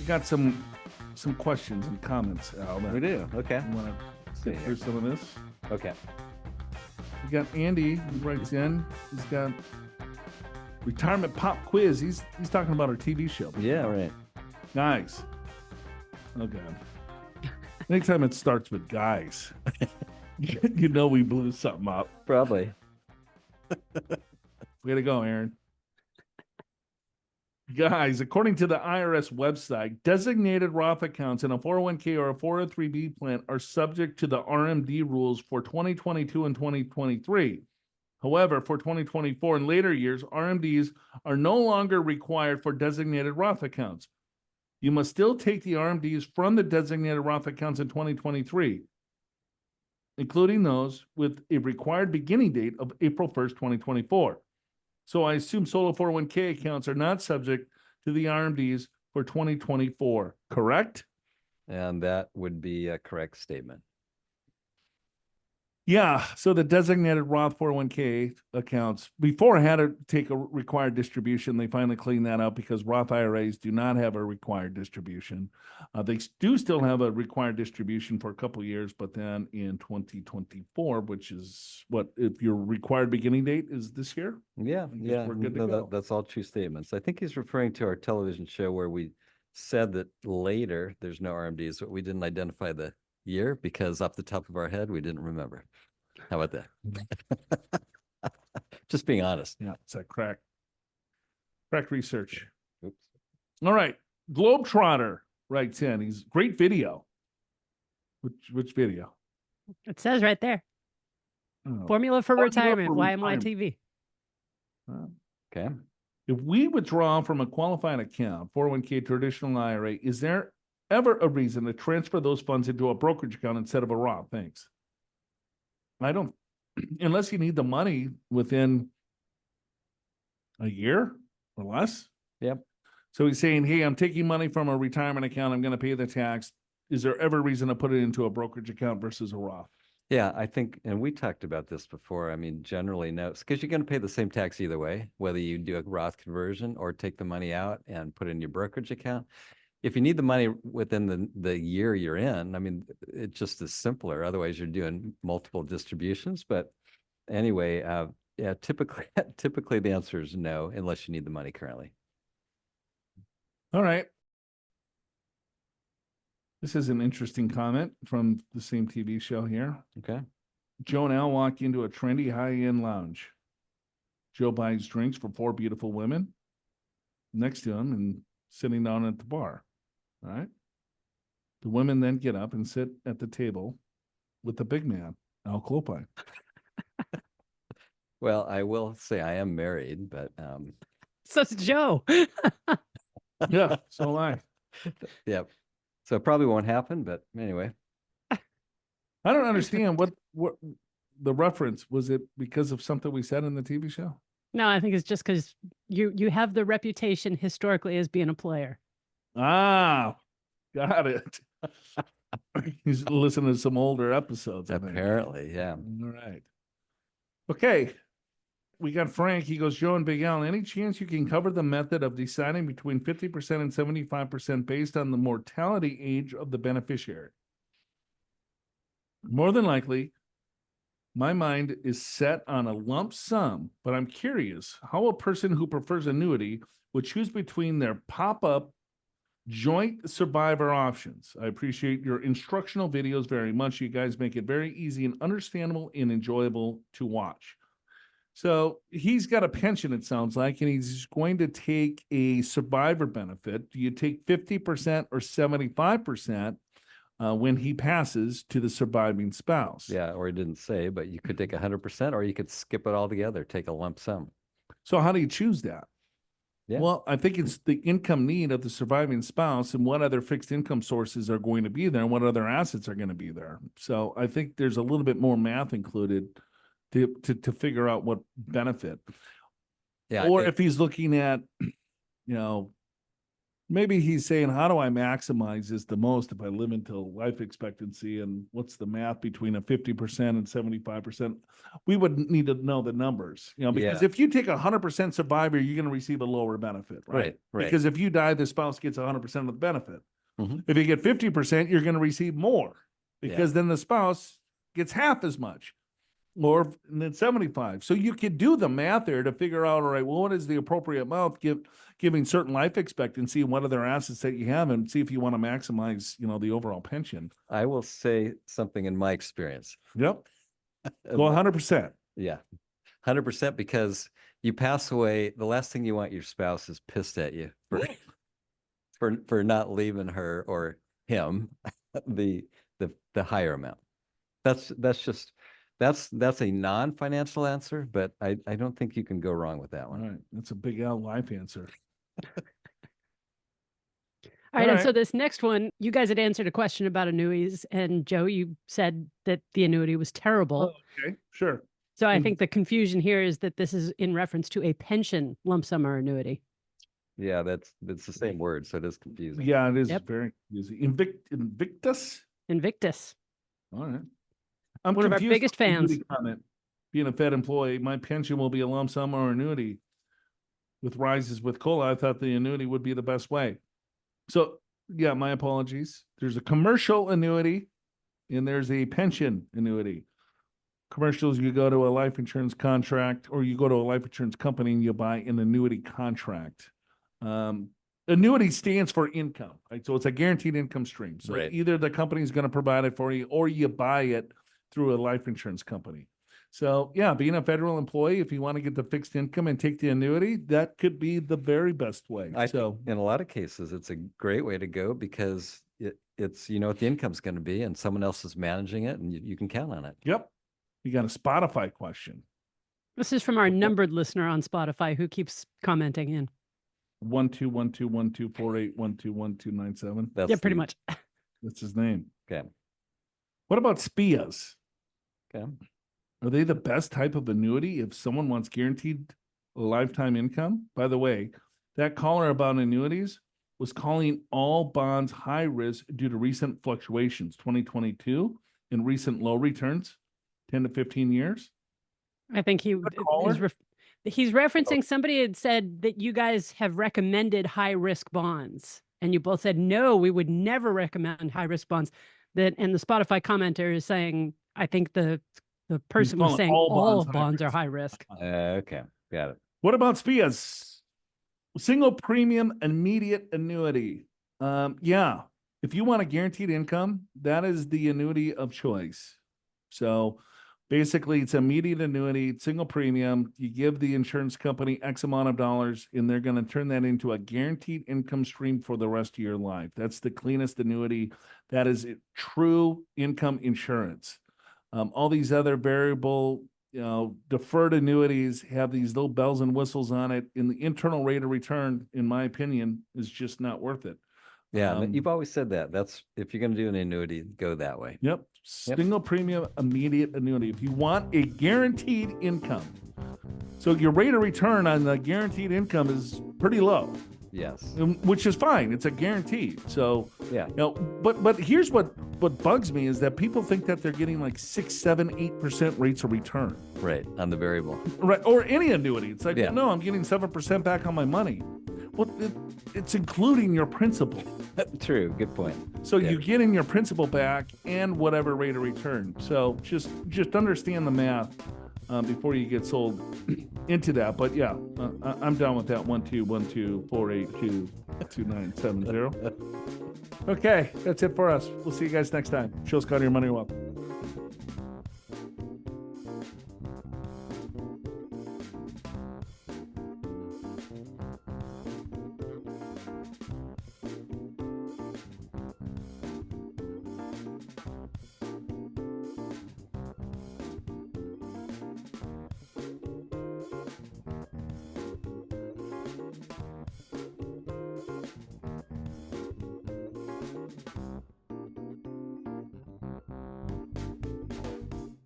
We got some questions and comments, Al. We do. Okay. You want to sit through some of this? Okay. We got Andy who writes in. He's got retirement pop quiz. He's talking about our TV show. Yeah, right. Guys. Oh, God. Anytime it starts with guys, you know we blew something up. Probably. Way to go, Aaron. Guys, according to the IRS website, designated Roth accounts in a 401k or a 403b plan are subject to the RMD rules for 2022 and 2023. However, for 2024 and later years, RMDs are no longer required for designated Roth accounts. You must still take the RMDs from the designated Roth accounts in 2023, including those with a required beginning date of April 1st, 2024. So I assume solo 401k accounts are not subject to the RMDs for 2024, correct? And that would be a correct statement. Yeah, so the designated Roth 401k accounts before had to take a required distribution. They finally cleaned that up because Roth IRAs do not have a required distribution. They do still have a required distribution for a couple of years, but then in 2024, which is what, if your required beginning date is this year? Yeah, yeah, we're good to go. That's all true statements. I think he's referring to our television show where we said that later there's no RMDs, but we didn't identify the year because off the top of our head, we didn't remember. How about that? Just being honest. Yeah, it's a crack research. Oops. All right. Globetrotter writes in. He's great video. Which video? It says right there. Oh. Formula for retirement, for YMYW. Okay. If we withdraw from a qualified account, 401k, traditional IRA, is there ever a reason to transfer those funds into a brokerage account instead of a Roth? Thanks. I don't, unless you need the money within a year or less. Yep. So he's saying, hey, I'm taking money from a retirement account. I'm going to pay the tax. Is there ever reason to put it into a brokerage account versus a Roth? Yeah, I think, and we talked about this before. I mean, generally, no, because you're going to pay the same tax either way, whether you do a Roth conversion or take the money out and put it in your brokerage account. If you need the money within the year you're in, I mean, it just is simpler. Otherwise, you're doing multiple distributions. But anyway, yeah, typically the answer is no, unless you need the money currently. All right. This is an interesting comment from the same TV show here. Okay. Joe and Al walk into a trendy high-end lounge. Joe buys drinks for 4 beautiful women next to him and sitting down at the bar. All right. The women then get up and sit at the table with the big man, Al Clopine. Well, I will say I am married, but So it's Joe. Yeah, so am I. yeah. So it probably won't happen, but anyway. I don't understand what the reference was. It because of something we said in the TV show? No, I think it's just because you have the reputation historically as being a player. Ah, got it. He's listening to some older episodes. Apparently, yeah. All right. Okay. We got Frank. He goes, Joe and Big Al, any chance you can cover the method of deciding between 50% and 75% based on the mortality age of the beneficiary? More than likely, my mind is set on a lump sum, but I'm curious how a person who prefers annuity would choose between their pop-up joint survivor options. I appreciate your instructional videos very much. You guys make it very easy and understandable and enjoyable to watch. So he's got a pension, it sounds like, and he's going to take a survivor benefit. Do you take 50% or 75% when he passes to the surviving spouse? Yeah, or he didn't say, but you could take 100% or you could skip it all together, take a lump sum. So how do you choose that? Yeah. Well, I think it's the income need of the surviving spouse and what other fixed income sources are going to be there and what other assets are going to be there. So I think there's a little bit more math included to figure out what benefit. Yeah. Or if he's looking at, Maybe he's saying, how do I maximize this the most if I live until life expectancy, and what's the math between a 50% and 75%? We would need to know the numbers, because Yeah. if you take 100% survivor, you're going to receive a lower benefit, right? Right. Because if you die, the spouse gets 100% of the benefit. Mhm. If you get 50%, you're going to receive more, because then the spouse gets half as much. Or and then 75. So you could do the math there to figure out, all right, well, what is the appropriate amount giving certain life expectancy, and what are their assets that you have, and see if you want to maximize, the overall pension. I will say something in my experience. Yep. Go 100%. Yeah. 100%, because you pass away, the last thing you want your spouse is pissed at you for not leaving her or him the higher amount. That's a non-financial answer, but I don't think you can go wrong with that All one. right. That's a big L life answer. All right, All and so right. this next one, you guys had answered a question about annuities, and Joe, you said that the annuity was terrible. Okay. Sure. So I and- think the confusion here is that this is in reference to a pension lump sum or annuity. Yeah, that's the same word, so it is confusing. Yeah, it is Yep. very confusing. Invictus? Invictus. All right. I'm One of our confused biggest with the annuity fans. comment. Being a Fed employee, my pension will be a lump sum or annuity. With rises with COLA, I thought the annuity would be the best way. So, yeah, my apologies. There's a commercial annuity and there's a pension annuity. Commercials, you go to a life insurance contract, or you go to a life insurance company and you buy an annuity contract. Annuity stands for income, right? So it's a guaranteed income stream. So Right. either the company is going to provide it for you, or you buy it through a life insurance company. So yeah, being a federal employee, if you want to get the fixed income and take the annuity, that could be the very best way. I So think in a lot of cases, it's a great way to go, because it's what the income's going to be, and someone else is managing it, and you can count on it. yep, you got a Spotify question. This is from our numbered listener on Spotify who keeps commenting in. 1-2-1-2-1-2-48-1-2-1-2-9-7. Yeah, pretty much. That's his name. Okay. What about SPIAs? Okay. Are they the best type of annuity if someone wants guaranteed lifetime income? By the way, that caller about annuities was calling all bonds high risk due to recent fluctuations, 2022, and recent low returns, 10 to 15 years. I think he's referencing somebody had said that you guys have recommended high risk bonds, and you both said no, we would never recommend high risk bonds. And the Spotify commenter is saying, I think the person was calling saying all all bonds bonds high are risk. high risk. Okay. Got it. What about SPIAs? Single premium immediate annuity. Yeah, if you want a guaranteed income, that is the annuity of choice. So basically, it's immediate annuity, single premium. You give the insurance company X amount of dollars, and they're going to turn that into a guaranteed income stream for the rest of your life. That's the cleanest annuity. That is true income insurance. All these other variable, deferred annuities have these little bells and whistles on it, and the internal rate of return, in my opinion, is just not worth it. Yeah, you've always said that. That's, if you're going to do an annuity, go that way. Yep. Single premium immediate annuity. If you want a guaranteed income. So your rate of return on the guaranteed income is pretty low. Yes. Which is fine. It's a guarantee. So, Yeah. But here's what bugs me is that people think that they're getting like 6, 7, 8% rates of return. Right. On the variable. Right. Or any annuity. It's like, Yeah. no, I'm getting 7% back on my money. Well, it's including your principal. True. Good point. So Yeah. you're getting your principal back and whatever rate of return. So just understand the math before you get sold into that. But yeah, I'm down with that. 1-2-1-2-4-8-2-2-9-7-0. Okay, that's it for us. We'll see you guys next time. Show's called Your Money Wealth.